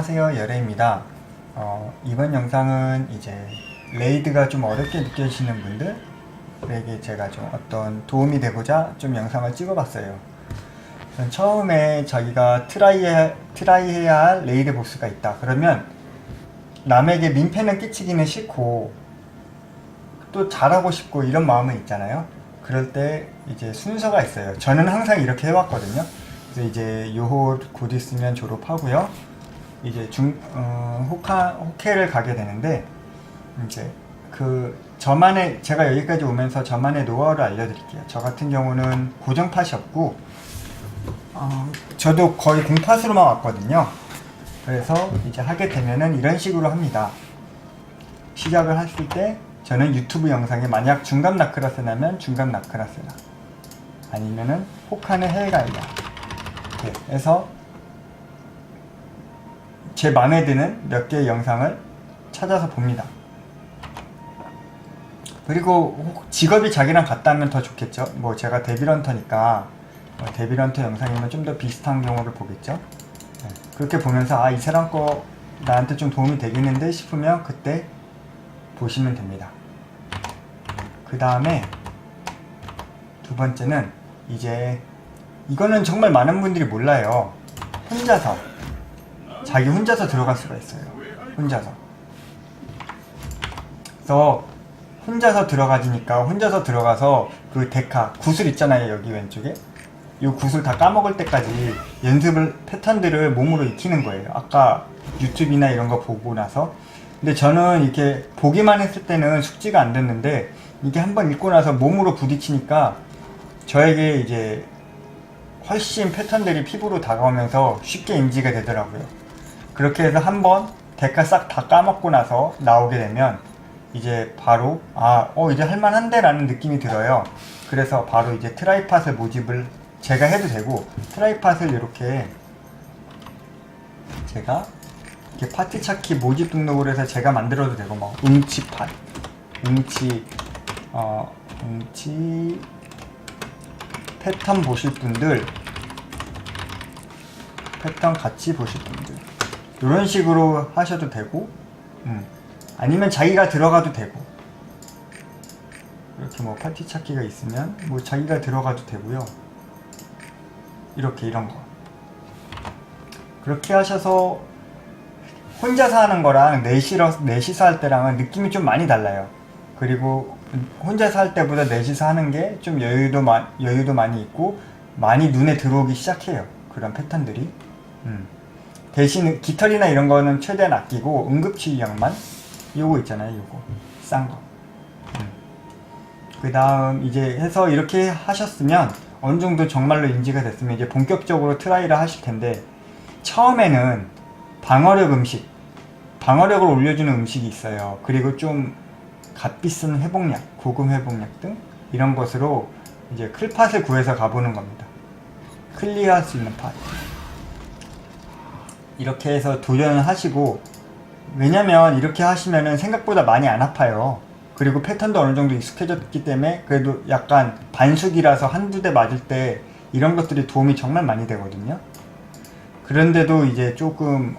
안녕하세요, 열애입니다. 이번 영상은 이제 레이드가 좀 어렵게 느껴지시는 분들에게 제가 좀 어떤 도움이 되고자 좀 영상을 찍어봤어요. 처음에 자기가 트라이해야 할 레이드 보스가 있다. 그러면 남에게 민폐는 끼치기는 싫고 또 잘하고 싶고 이런 마음은 있잖아요. 그럴 때 이제 순서가 있어요. 저는 항상 이렇게 해왔거든요. 그래서 이제 요호 곧 있으면 졸업하고요. 이제 호케를 가게 되는데, 이제 저만의, 제가 여기까지 오면서 저만의 노하우를 알려드릴게요. 저 같은 경우는 고정팟이 없고, 저도 거의 공팟으로만 왔거든요. 그래서 이제 하게 되면은 이런 식으로 합니다. 시작을 했을 때, 저는 유튜브 영상에 만약 중갑 나크라스나면 중갑 나크라스나, 아니면은 호카는 헬가이다. 네, 해서 제 마음에 드는 몇 개의 영상을 찾아서 봅니다. 그리고 직업이 자기랑 같다면 더 좋겠죠. 뭐 제가 데빌런터니까 데빌런터 영상이면 좀 더 비슷한 경우를 보겠죠. 네, 그렇게 보면서 이 사람 거 나한테 좀 도움이 되겠는데 싶으면 그때 보시면 됩니다. 그 다음에 두 번째는 이제 이거는 정말 많은 분들이 몰라요. 자기 혼자서 들어갈 수가 있어요. 혼자서. 그래서 혼자서 들어가서 그 데카, 구슬 있잖아요. 여기 왼쪽에. 이 구슬 다 까먹을 때까지 패턴들을 몸으로 익히는 거예요. 아까 유튜브나 이런 거 보고 나서. 근데 저는 이렇게 보기만 했을 때는 숙지가 안 됐는데, 이게 한번 읽고 나서 몸으로 부딪히니까 저에게 이제 훨씬 패턴들이 피부로 다가오면서 쉽게 인지가 되더라고요. 그렇게 해서 한번 데카 싹 다 까먹고 나서 나오게 되면 이제 바로 이제 할만한데 라는 느낌이 들어요. 그래서 바로 이제 트라이팟을 모집을 제가 해도 되고, 트라이팟을 이렇게 제가 이렇게 파티 찾기 모집 등록을 해서 제가 만들어도 되고, 뭐 웅치팟, 웅치 패턴 보실 분들, 패턴 같이 보실 분들, 이런 식으로 하셔도 되고, 아니면 자기가 들어가도 되고, 이렇게 뭐 파티 찾기가 있으면 뭐 자기가 들어가도 되고요. 이렇게 이런 거 그렇게 하셔서 혼자서 하는 거랑 넷이서 할 때랑은 느낌이 좀 많이 달라요. 그리고 혼자서 할 때보다 넷이서 하는 게 좀 여유도 많이 있고 많이 눈에 들어오기 시작해요. 그런 패턴들이. 대신 깃털이나 이런 거는 최대한 아끼고 응급치유약만, 요거 있잖아요. 요거 싼 거. 그 다음 이제 해서 이렇게 하셨으면 어느 정도 정말로 인지가 됐으면 이제 본격적으로 트라이를 하실 텐데, 처음에는 방어력을 올려주는 음식이 있어요. 그리고 좀 값비싼 회복약, 고급 회복약 등 이런 것으로 이제 클팟을 구해서 가보는 겁니다. 클리어할 수 있는 팟. 이렇게 해서 도전을 하시고, 왜냐면 이렇게 하시면은 생각보다 많이 안 아파요. 그리고 패턴도 어느 정도 익숙해졌기 때문에 그래도 약간 반숙이라서 한두 대 맞을 때 이런 것들이 도움이 정말 많이 되거든요. 그런데도 이제 조금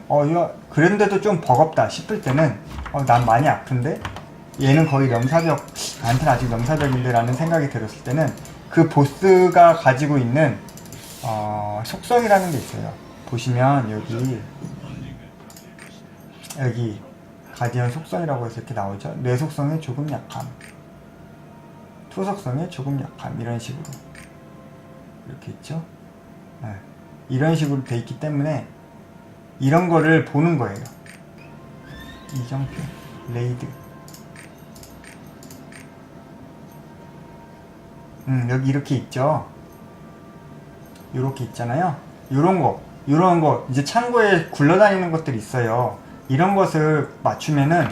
그런데도 좀 버겁다 싶을 때는 난 많이 아픈데 얘는 거의 나한테는 아직 넘사벽인데 라는 생각이 들었을 때는 그 보스가 가지고 있는 속성이라는 게 있어요. 보시면 여기 가디언 속성이라고 해서 이렇게 나오죠. 뇌 속성에 조금 약함, 투 속성에 조금 약함, 이런 식으로 이렇게 있죠. 네. 이런 식으로 돼 있기 때문에 이런 거를 보는 거예요. 이정표, 레이드. 여기 이렇게 있죠. 요렇게 있잖아요. 요런 거 이제 창고에 굴러다니는 것들이 있어요. 이런 것을 맞추면은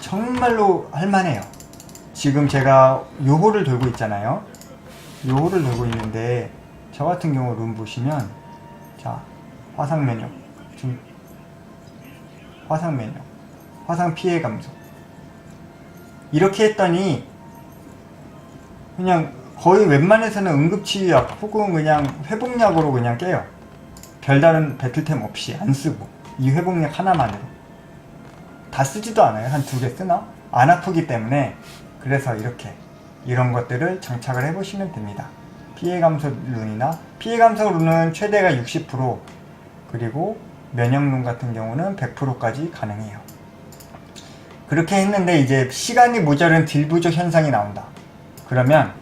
정말로 할만해요. 지금 제가 요호를 들고 있잖아요. 요호를 들고 있는데, 저 같은 경우 룸 보시면, 자, 화상 면역, 화상 피해 감소. 이렇게 했더니 그냥 거의 웬만해서는 응급치유약 혹은 그냥 회복약으로 그냥 깨요. 별다른 배틀템 없이 안 쓰고. 이 회복력 하나만으로. 다 쓰지도 않아요. 한 2개 쓰나? 안 아프기 때문에. 그래서 이렇게 이런 것들을 장착을 해보시면 됩니다. 피해 감소 룬이나 피해 감소 룬은 최대가 60%, 그리고 면역 룬 같은 경우는 100%까지 가능해요. 그렇게 했는데 이제 시간이 모자른 딜 부족 현상이 나온다. 그러면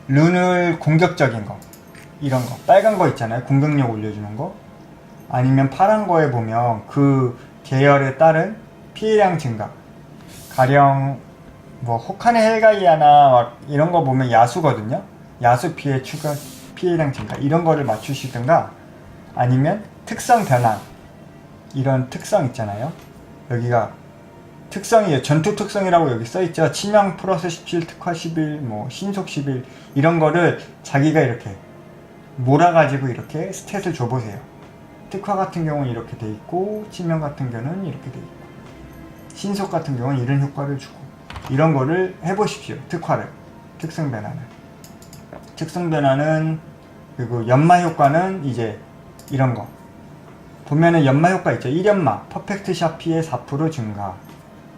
룬을 공격적인 거, 이런 거 빨간 거 있잖아요. 공격력 올려주는 거, 아니면 파란 거에 보면 그 계열에 따른 피해량 증가, 가령 뭐 호카네 헬가이아나 막 이런 거 보면 야수거든요. 야수 피해 추가, 피해량 증가, 이런 거를 맞추시든가, 아니면 특성 변환, 이런 특성 있잖아요. 여기가 특성이에요. 전투 특성이라고 여기 써있죠. 치명 플러스 17, 특화 11, 뭐 신속 11, 이런 거를 자기가 이렇게 몰아가지고 이렇게 스탯을 줘보세요. 특화 같은 경우는 이렇게 돼 있고, 치명 같은 경우는 이렇게 돼 있고, 신속 같은 경우는 이런 효과를 주고, 이런 거를 해보십시오. 특화를, 특성 변환을. 특성 변환은, 그리고 연마 효과는 이제 이런 거 보면은 연마 효과 있죠. 1연마, 퍼펙트 샷 피해 4% 증가,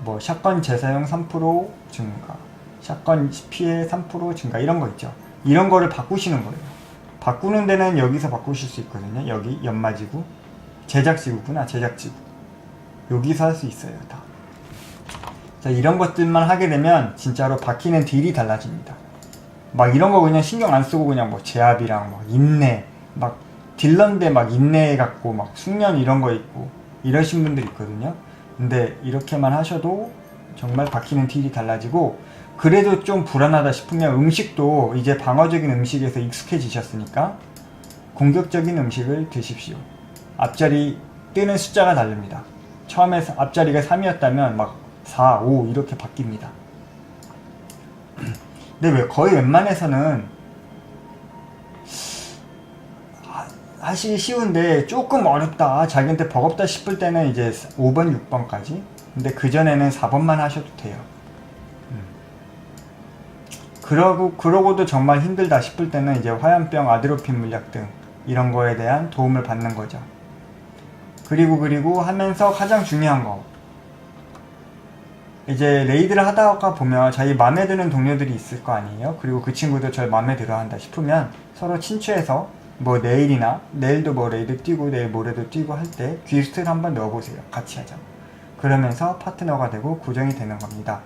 뭐 샷건 재사용 3% 증가, 샷건 피해 3% 증가, 이런 거 있죠. 이런 거를 바꾸시는 거예요. 바꾸는 데는 여기서 바꾸실 수 있거든요. 여기 연마지구, 제작지구구나, 제작지구. 여기서 할 수 있어요, 다. 자, 이런 것들만 하게 되면 진짜로 박히는 딜이 달라집니다. 막 이런 거 그냥 신경 안 쓰고 그냥 뭐 제압이랑 막 인내, 막 딜런데 막 인내 갖고 막 숙련 이런 거 있고 이러신 분들 있거든요. 근데 이렇게만 하셔도 정말 박히는 딜이 달라지고, 그래도 좀 불안하다 싶으면 음식도 이제 방어적인 음식에서 익숙해지셨으니까 공격적인 음식을 드십시오. 앞자리 뜨는 숫자가 다릅니다. 처음에 앞자리가 3이었다면 막 4, 5 이렇게 바뀝니다. 근데 왜 거의 웬만해서는 하시기 쉬운데 조금 어렵다, 자기한테 버겁다 싶을 때는 이제 5번, 6번까지. 근데 그전에는 4번만 하셔도 돼요. 그러고도 정말 힘들다 싶을 때는 이제 화염병, 아드로핀 물약 등 이런 거에 대한 도움을 받는 거죠. 그리고 하면서 가장 중요한 거, 이제 레이드를 하다가 보면 자기 맘에 드는 동료들이 있을 거 아니에요. 그리고 그 친구도 절 맘에 들어 한다 싶으면 서로 친추해서 뭐 내일도 뭐 레이드 뛰고 내일 모레도 뛰고 할 때 귀스트를 한번 넣어보세요. 같이 하자. 그러면서 파트너가 되고 고정이 되는 겁니다.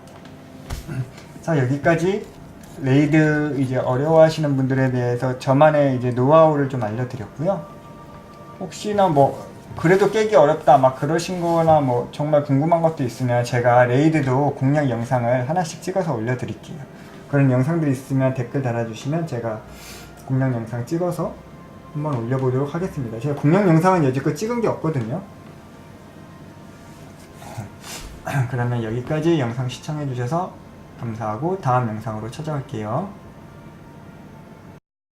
자, 여기까지 레이드 이제 어려워하시는 분들에 대해서 저만의 이제 노하우를 좀 알려드렸고요. 혹시나 뭐 그래도 깨기 어렵다 막 그러신 거나 뭐 정말 궁금한 것도 있으면 제가 레이드도 공략 영상을 하나씩 찍어서 올려드릴게요. 그런 영상들이 있으면 댓글 달아주시면 제가 공략 영상 찍어서 한번 올려보도록 하겠습니다. 제가 공략 영상은 여지껏 찍은 게 없거든요. 그러면 여기까지 영상 시청해주셔서 감사하고 다음 영상으로 찾아올게요.